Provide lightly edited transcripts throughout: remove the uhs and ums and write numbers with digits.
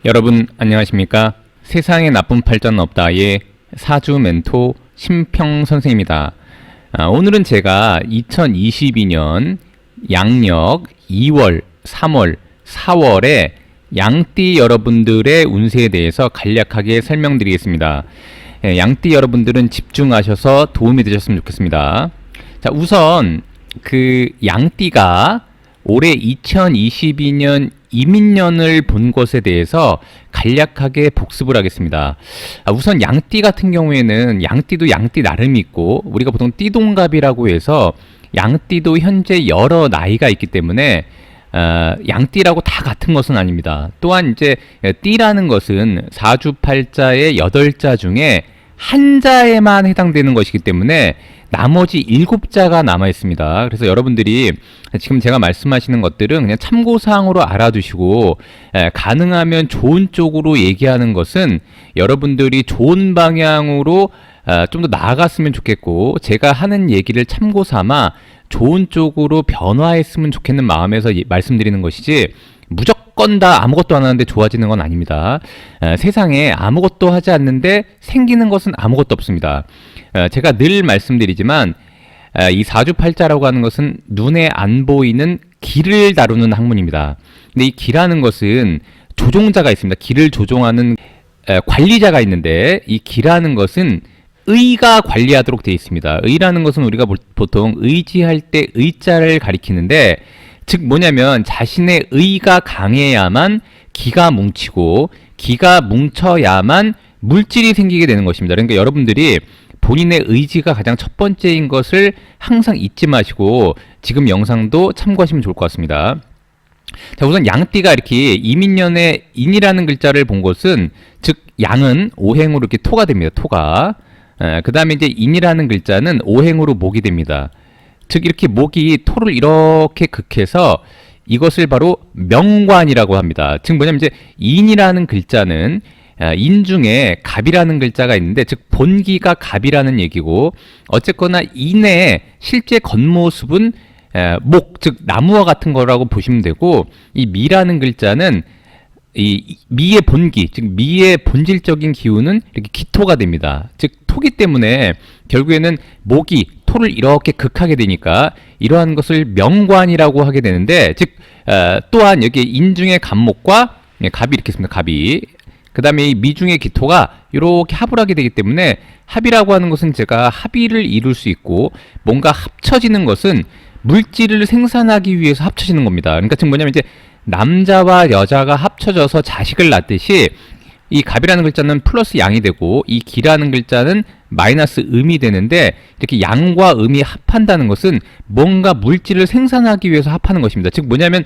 여러분 안녕하십니까? 세상에 나쁜 팔자는 없다의 사주 멘토 심평 선생입니다. 오늘은 제가 2022년 양력 2월, 3월, 4월에 양띠 여러분들의 운세에 대해서 간략하게 설명드리겠습니다. 양띠 여러분들은 집중하셔서 도움이 되셨으면 좋겠습니다. 자, 우선 그 양띠가 올해 2022년 이민년을 본 것에 대해서 간략하게 복습을 하겠습니다. 우선 양띠 같은 경우에는 양띠도 양띠 나름이 있고, 우리가 보통 띠동갑이라고 해서 양띠도 현재 여러 나이가 있기 때문에 양띠라고 다 같은 것은 아닙니다. 또한 이제 띠라는 것은 사주팔자의 8자 중에 한 자에만 해당되는 것이기 때문에 나머지 7자가 남아 있습니다. 그래서 여러분들이 지금 제가 말씀하시는 것들은 그냥 참고사항으로 알아두시고, 가능하면 좋은 쪽으로 얘기하는 것은 여러분들이 좋은 방향으로 좀 더 나아갔으면 좋겠고, 제가 하는 얘기를 참고 삼아 좋은 쪽으로 변화했으면 좋겠는 마음에서 말씀드리는 것이지, 무조건 다 아무것도 안 하는데 좋아지는 건 아닙니다. 세상에 아무것도 하지 않는데 생기는 것은 아무것도 없습니다. 제가 늘 말씀드리지만 이 사주팔자라고 하는 것은 눈에 안 보이는 기를 다루는 학문입니다. 근데 이 기라는 것은 조종자가 있습니다. 기를 조종하는 관리자가 있는데, 이 기라는 것은 의가 관리하도록 되어 있습니다. 의라는 것은 우리가 보통 의지할 때 의자를 가리키는데, 즉 뭐냐면 자신의 의가 강해야만 기가 뭉치고, 기가 뭉쳐야만 물질이 생기게 되는 것입니다. 그러니까 여러분들이 본인의 의지가 가장 첫 번째인 것을 항상 잊지 마시고 지금 영상도 참고하시면 좋을 것 같습니다. 자, 우선 양띠가 이렇게 이민년에 인이라는 글자를 본 것은, 즉 양은 오행으로 이렇게 토가 됩니다. 토가. 그 다음에 이제 인이라는 글자는 오행으로 목이 됩니다. 즉 이렇게 목이 토를 이렇게 극해서 이것을 바로 명관이라고 합니다. 즉 뭐냐면 이제 인이라는 글자는 인 중에 갑이라는 글자가 있는데, 즉 본기가 갑이라는 얘기고, 어쨌거나 인의 실제 겉모습은 목, 즉 나무와 같은 거라고 보시면 되고, 이 미라는 글자는 이 미의 본기, 즉 미의 본질적인 기운은 이렇게 기토가 됩니다. 즉 토기 때문에 결국에는 목이 토를 이렇게 극하게 되니까 이러한 것을 명관이라고 하게 되는데, 즉 또한 여기 인 중에 갑목과 갑이 이렇게 있습니다. 갑이. 그 다음에 이 미 중에 기토가 이렇게 합을 하게 되기 때문에, 합이라고 하는 것은 제가 합의를 이룰 수 있고, 뭔가 합쳐지는 것은 물질을 생산하기 위해서 합쳐지는 겁니다. 그러니까 지금 뭐냐면 이제 남자와 여자가 합쳐져서 자식을 낳듯이, 이 갑이라는 글자는 플러스 양이 되고 이 기라는 글자는 마이너스 음이 되는데, 이렇게 양과 음이 합한다는 것은 뭔가 물질을 생산하기 위해서 합하는 것입니다. 즉 뭐냐면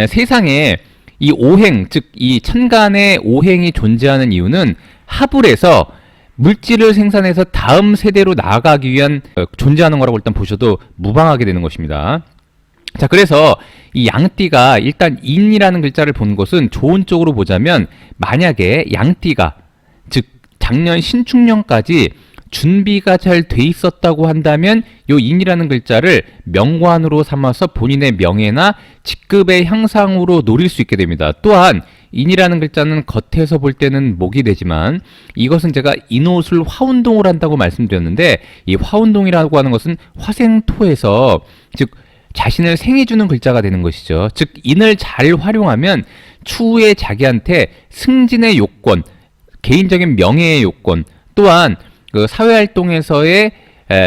세상에 이 오행, 즉 이 천간의 오행이 존재하는 이유는 합을 해서 물질을 생산해서 다음 세대로 나아가기 위한 존재하는 거라고 일단 보셔도 무방하게 되는 것입니다. 자, 그래서 이 양띠가 일단 인이라는 글자를 본 것은 좋은 쪽으로 보자면, 만약에 양띠가 즉 작년 신축년까지 준비가 잘 돼 있었다고 한다면 요 인이라는 글자를 명관으로 삼아서 본인의 명예나 직급의 향상으로 노릴 수 있게 됩니다. 또한 인이라는 글자는 겉에서 볼 때는 목이 되지만, 이것은 제가 인옷을 화운동을 한다고 말씀드렸는데, 이 화운동이라고 하는 것은 화생토에서 즉 자신을 생해주는 글자가 되는 것이죠. 즉 인을 잘 활용하면 추후에 자기한테 승진의 요건, 개인적인 명예의 요건, 또한 그 사회활동에서의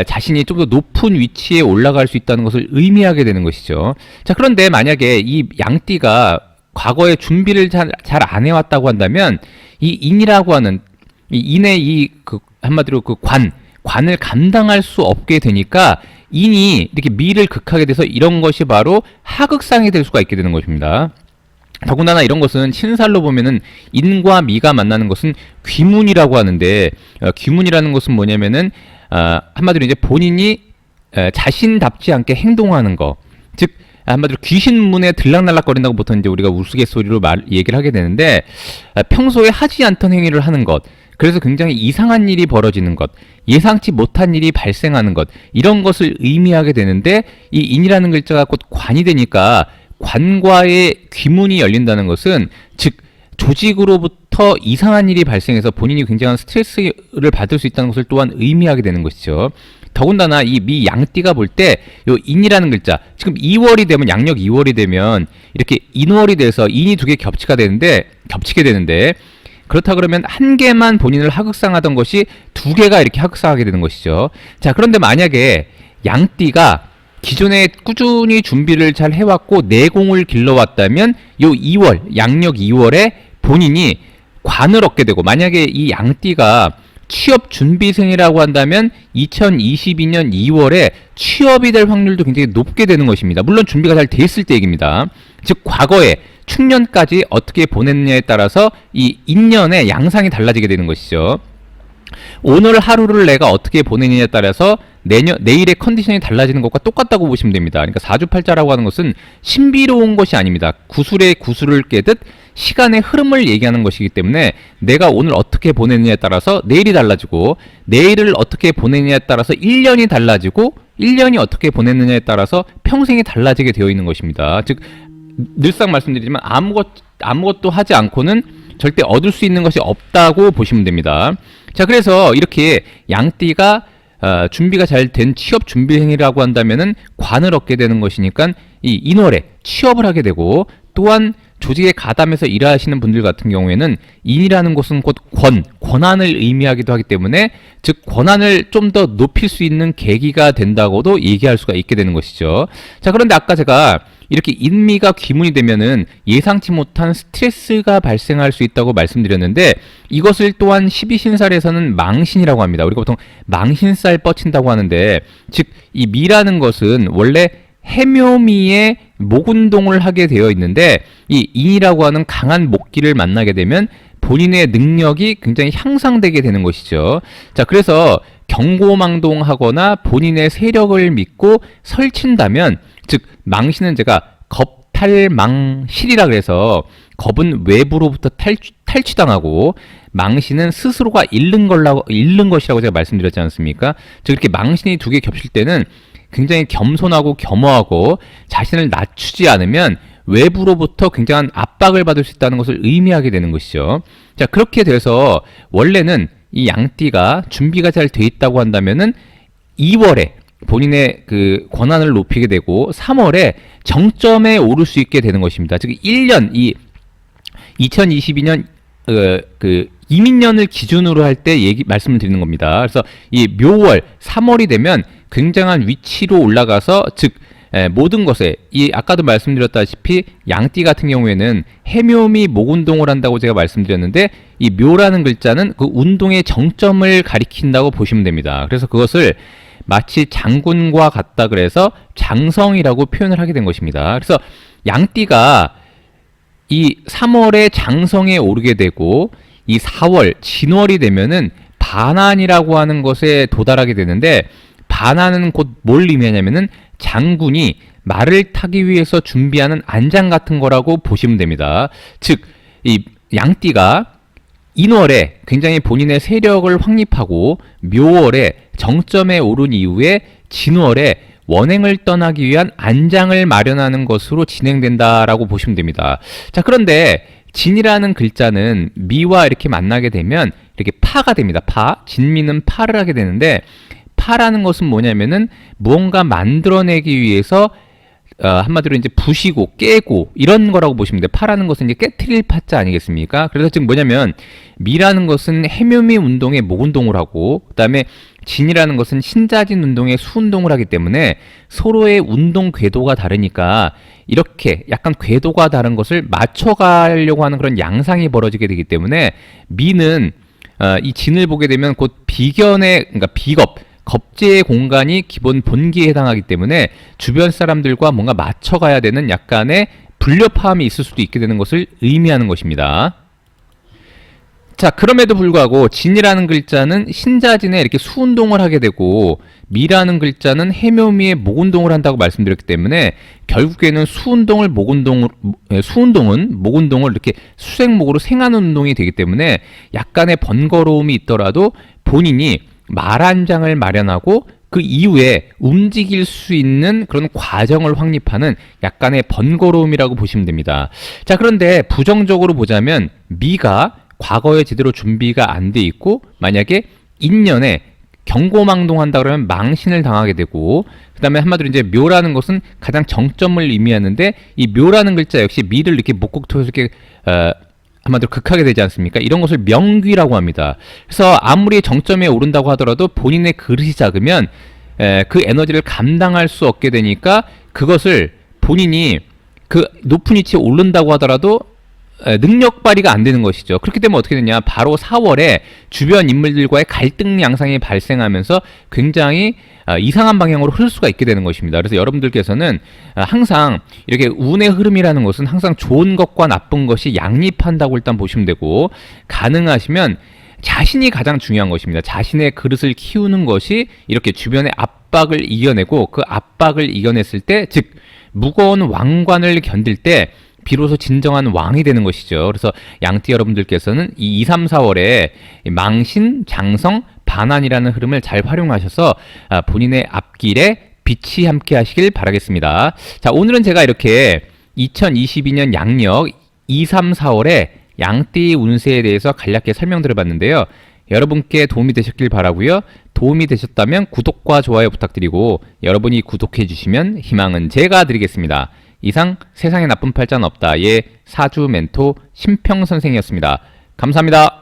자신이 좀 더 높은 위치에 올라갈 수 있다는 것을 의미하게 되는 것이죠. 자, 그런데 만약에 이 양띠가 과거에 준비를 잘 안 해왔다고 한다면, 이 인이라고 하는 이 인의 한마디로 그 관을 감당할 수 없게 되니까 인이 이렇게 미를 극하게 돼서 이런 것이 바로 하극상이 될 수가 있게 되는 것입니다. 더군다나 이런 것은 신살로 보면은 인과 미가 만나는 것은 귀문이라고 하는데, 귀문이라는 것은 뭐냐면은 한마디로 이제 본인이 자신답지 않게 행동하는 거, 즉 한마디로 귀신문에 들락날락거린다고 보통 이제 우리가 우스갯소리로 얘기를 하게 되는데, 평소에 하지 않던 행위를 하는 것, 그래서 굉장히 이상한 일이 벌어지는 것, 예상치 못한 일이 발생하는 것, 이런 것을 의미하게 되는데, 이 인이라는 글자가 곧 관이 되니까 관과의 귀문이 열린다는 것은, 즉 조직으로부터 이상한 일이 발생해서 본인이 굉장한 스트레스를 받을 수 있다는 것을 또한 의미하게 되는 것이죠. 더군다나 이 미 양띠가 볼 때 요 인이라는 글자, 지금 2월이 되면 양력 2월이 되면 이렇게 인월이 돼서 인이 두 개 겹치게 되는데 그렇다 그러면 한 개만 본인을 하극상하던 것이 두 개가 이렇게 하극상하게 되는 것이죠. 자, 그런데 만약에 양띠가 기존에 꾸준히 준비를 잘 해왔고 내공을 길러왔다면 요 2월, 양력 2월에 본인이 관을 얻게 되고, 만약에 이 양띠가 취업 준비생이라고 한다면 2022년 2월에 취업이 될 확률도 굉장히 높게 되는 것입니다. 물론 준비가 잘 돼 있을 때 얘기입니다. 즉 과거에 충년까지 어떻게 보냈느냐에 따라서 이 인년의 양상이 달라지게 되는 것이죠. 오늘 하루를 내가 어떻게 보내느냐에 따라서 내일의 컨디션이 달라지는 것과 똑같다고 보시면 됩니다. 그러니까 사주팔자라고 하는 것은 신비로운 것이 아닙니다. 구술의 구술을 깨듯 시간의 흐름을 얘기하는 것이기 때문에 내가 오늘 어떻게 보내느냐에 따라서 내일이 달라지고, 내일을 어떻게 보내느냐에 따라서 1년이 달라지고, 1년이 어떻게 보냈느냐에 따라서 평생이 달라지게 되어 있는 것입니다. 즉 늘상 말씀드리지만 아무것도 하지 않고는 절대 얻을 수 있는 것이 없다고 보시면 됩니다. 자, 그래서 이렇게 양띠가 준비가 잘 된 취업 준비생이라고 한다면은 관을 얻게 되는 것이니까 이 인월에 취업을 하게 되고, 또한 조직에 가담해서 일하시는 분들 같은 경우에는 인이라는 것은 곧 권한을 의미하기도 하기 때문에, 즉 권한을 좀 더 높일 수 있는 계기가 된다고도 얘기할 수가 있게 되는 것이죠. 자, 그런데 아까 제가 이렇게 인미가 귀문이 되면은 예상치 못한 스트레스가 발생할 수 있다고 말씀드렸는데, 이것을 또한 12신살에서는 망신이라고 합니다. 우리가 보통 망신살 뻗친다고 하는데, 즉 이 미라는 것은 원래 해묘미의 목운동을 하게 되어 있는데, 이 인이라고 하는 강한 목기를 만나게 되면 본인의 능력이 굉장히 향상되게 되는 것이죠. 자, 그래서 경고망동하거나 본인의 세력을 믿고 설친다면, 즉 망신은 제가 겁탈망실이라 그래서, 겁은 외부로부터 탈취당하고 망신은 스스로가 잃는 것이라고 제가 말씀드렸지 않습니까? 즉 이렇게 망신이 두 개 겹칠 때는 굉장히 겸손하고 겸허하고 자신을 낮추지 않으면 외부로부터 굉장한 압박을 받을 수 있다는 것을 의미하게 되는 것이죠. 자, 그렇게 돼서 원래는 이 양띠가 준비가 잘 돼 있다고 한다면은 2월에 본인의 그 권한을 높이게 되고 3월에 정점에 오를 수 있게 되는 것입니다. 즉 1년, 이 2022년 이민년을 기준으로 할 때 말씀을 드리는 겁니다. 그래서 이 묘월 3월이 되면 굉장한 위치로 올라가서, 즉 모든 것에, 이 아까도 말씀드렸다시피 양띠 같은 경우에는 해묘미 목운동을 한다고 제가 말씀드렸는데, 이 묘라는 글자는 그 운동의 정점을 가리킨다고 보시면 됩니다. 그래서 그것을 마치 장군과 같다 그래서 장성이라고 표현을 하게 된 것입니다. 그래서 양띠가 이 3월에 장성에 오르게 되고, 이 4월 진월이 되면은 반환이라고 하는 것에 도달하게 되는데, 반환은 곧 뭘 의미하냐면은 장군이 말을 타기 위해서 준비하는 안장 같은 거라고 보시면 됩니다. 즉 이 양띠가 인월에 굉장히 본인의 세력을 확립하고 묘월에 정점에 오른 이후에 진월에 원행을 떠나기 위한 안장을 마련하는 것으로 진행된다라고 보시면 됩니다. 자, 그런데 진이라는 글자는 미와 이렇게 만나게 되면 이렇게 파가 됩니다. 진미는 파를 하게 되는데, 파라는 것은 뭐냐면은 무언가 만들어내기 위해서 한마디로 이제 부시고 깨고 이런 거라고 보시면 돼요. 파라는 것은 이제 깨트릴 파자 아니겠습니까? 그래서 지금 뭐냐면 미라는 것은 해묘미 운동의 목운동을 하고, 그 다음에 진이라는 것은 신자진 운동의 수운동을 하기 때문에 서로의 운동 궤도가 다르니까 이렇게 약간 궤도가 다른 것을 맞춰가려고 하는 그런 양상이 벌어지게 되기 때문에, 미는 이 진을 보게 되면 곧 비견의, 그러니까 겁제의 공간이 기본 본기에 해당하기 때문에 주변 사람들과 뭔가 맞춰가야 되는 약간의 불협화음이 있을 수도 있게 되는 것을 의미하는 것입니다. 자, 그럼에도 불구하고 진이라는 글자는 신자진에 이렇게 수운동을 하게 되고, 미라는 글자는 해묘미의 목운동을 한다고 말씀드렸기 때문에 결국에는 수운동은 목운동을 이렇게 수생목으로 생하는 운동이 되기 때문에 약간의 번거로움이 있더라도 본인이 말 한 장을 마련하고 그 이후에 움직일 수 있는 그런 과정을 확립하는 약간의 번거로움이라고 보시면 됩니다. 자, 그런데 부정적으로 보자면 미가 과거에 제대로 준비가 안 돼 있고 만약에 인년에 경고망동한다 그러면 망신을 당하게 되고, 그 다음에 한마디로 이제 묘라는 것은 가장 정점을 의미하는데 이 묘라는 글자 역시 미를 이렇게 목국토에서 이렇게 한마디로 극하게 되지 않습니까? 이런 것을 명귀라고 합니다. 그래서 아무리 정점에 오른다고 하더라도 본인의 그릇이 작으면 그 에너지를 감당할 수 없게 되니까 그것을 본인이 그 높은 위치에 오른다고 하더라도 능력 발휘가 안 되는 것이죠. 그렇기 때문에 어떻게 되냐, 바로 4월에 주변 인물들과의 갈등 양상이 발생하면서 굉장히 이상한 방향으로 흐를 수가 있게 되는 것입니다. 그래서 여러분들께서는 항상 이렇게 운의 흐름이라는 것은 항상 좋은 것과 나쁜 것이 양립한다고 일단 보시면 되고, 가능하시면 자신이 가장 중요한 것입니다. 자신의 그릇을 키우는 것이 이렇게 주변의 압박을 이겨내고, 그 압박을 이겨냈을 때, 즉 무거운 왕관을 견딜 때 비로소 진정한 왕이 되는 것이죠. 그래서 양띠 여러분들께서는 이 2, 3, 4월에 망신, 장성, 반환이라는 흐름을 잘 활용하셔서 본인의 앞길에 빛이 함께 하시길 바라겠습니다. 자, 오늘은 제가 이렇게 2022년 양력 2, 3, 4월에 양띠 운세에 대해서 간략하게 설명드려봤는데요. 여러분께 도움이 되셨길 바라고요. 도움이 되셨다면 구독과 좋아요 부탁드리고, 여러분이 구독해 주시면 희망은 제가 드리겠습니다. 이상 세상에 나쁜 팔자는 없다의 사주 멘토 심평 선생이었습니다. 감사합니다.